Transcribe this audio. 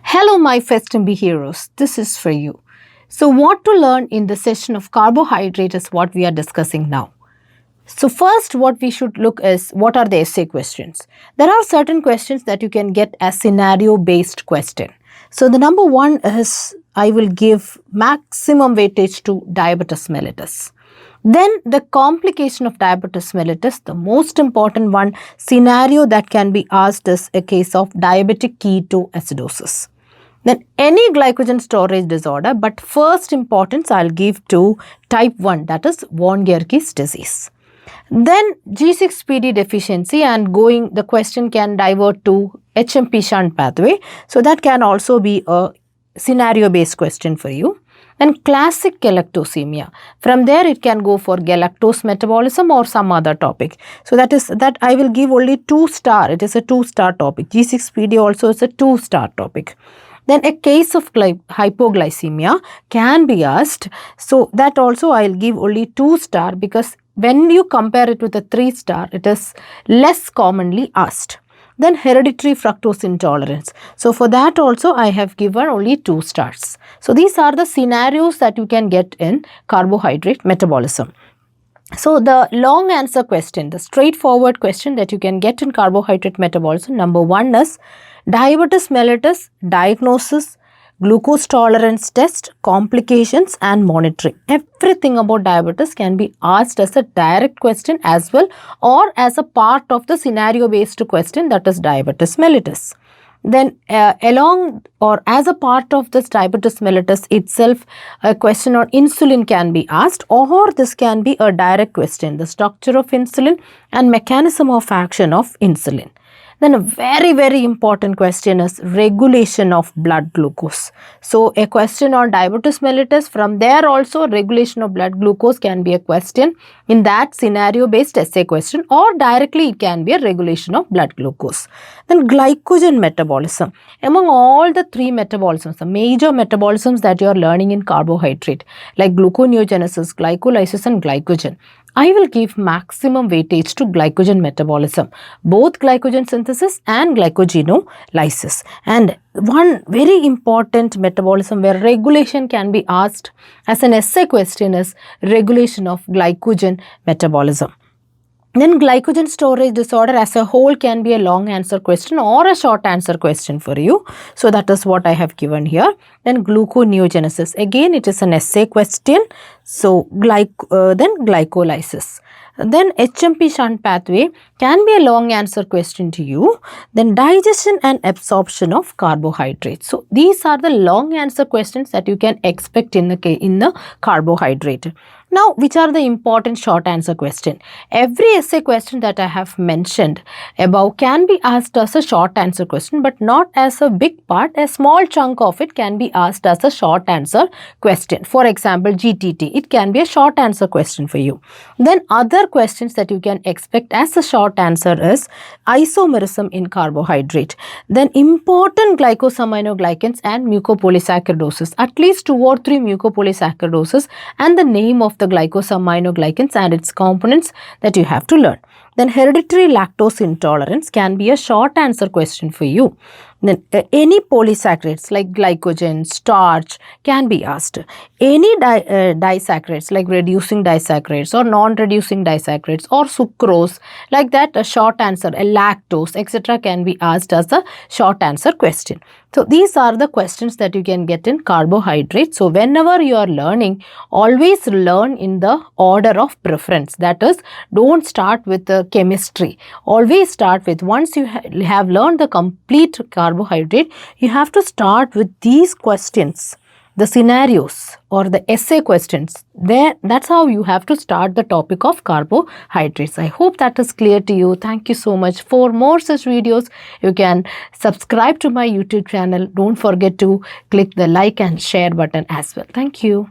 Hello, my FestMB heroes. This is for you. So, what to learn in the session of carbohydrate is what we are discussing now. So, first, what we should look is what are the essay questions. There are certain questions that you can get as scenario-based question. So, the number one is I will give maximum weightage to diabetes mellitus. Then the complication of diabetes mellitus, the most important one scenario that can be asked is a case of diabetic ketoacidosis. Then any glycogen storage disorder, but first importance I'll give to type 1, that is von Gerke's disease. Then G6PD deficiency, and the question can divert to HMP shunt pathway. So that can also be a scenario based question for you. And classic galactosemia. From there it can go for galactose metabolism or some other topic. So that I will give only 2 star. It is a 2-star topic. G6PD also is a 2-star topic. Then a case of hypoglycemia can be asked. So that also I will give only 2 star because when you compare it with a 3-star, it is less commonly asked. Then hereditary fructose intolerance. So for that also I have given only 2 stars. So these are the scenarios that you can get in carbohydrate metabolism. So the long answer question, the straightforward question that you can get in carbohydrate metabolism, number 1 is diabetes mellitus, diagnosis, glucose tolerance test, complications and monitoring. Everything about diabetes can be asked as a direct question as well or as a part of the scenario based question, that is diabetes mellitus. Then along or as a part of this diabetes mellitus itself, a question on insulin can be asked, or this can be a direct question, the structure of insulin and mechanism of action of insulin. Then a very important question is regulation of blood glucose. So a question on diabetes mellitus, from there also regulation of blood glucose can be a question in that scenario based essay question, or directly it can be a regulation of blood glucose. Then glycogen metabolism. Among all the 3 metabolisms, the major metabolisms that you are learning in carbohydrate like gluconeogenesis, glycolysis and glycogen, I will give maximum weightage to glycogen metabolism, both glycogen synthesis and glycogenolysis. And one very important metabolism where regulation can be asked as an essay question is regulation of glycogen metabolism. Then glycogen storage disorder as a whole can be a long answer question or a short answer question for you. So that is what I have given here. Then gluconeogenesis, again it is an essay question. So then glycolysis. Then HMP shunt pathway can be a long answer question to you. Then digestion and absorption of carbohydrates. So these are the long answer questions that you can expect in the carbohydrate. Now, which are the important short answer question? Every essay question that I have mentioned above can be asked as a short answer question, but not as a big part. A small chunk of it can be asked as a short answer question. For example, GTT, it can be a short answer question for you. Then other questions that you can expect as a short answer is isomerism in carbohydrate. Then important glycosaminoglycans and mucopolysaccharidosis, at least 2 or 3 mucopolysaccharidoses and the name of the glycosaminoglycans and its components that you have to learn. Then hereditary lactose intolerance can be a short answer question for you. Then any polysaccharides like glycogen, starch can be asked. Any disaccharides like reducing disaccharides or non-reducing disaccharides or sucrose, like that a short answer, a lactose, etc. can be asked as a short answer question. So these are the questions that you can get in carbohydrates. So whenever you are learning, always learn in the order of preference. That is, don't start with the chemistry. Always start with, once you have learned the complete carbohydrate, you have to start with these questions, the scenarios or the essay questions. That's how you have to start the topic of carbohydrates. I hope that is clear to you. Thank you so much. For more such videos, you can subscribe to my YouTube channel. Don't forget to click the like and share button as well. Thank you.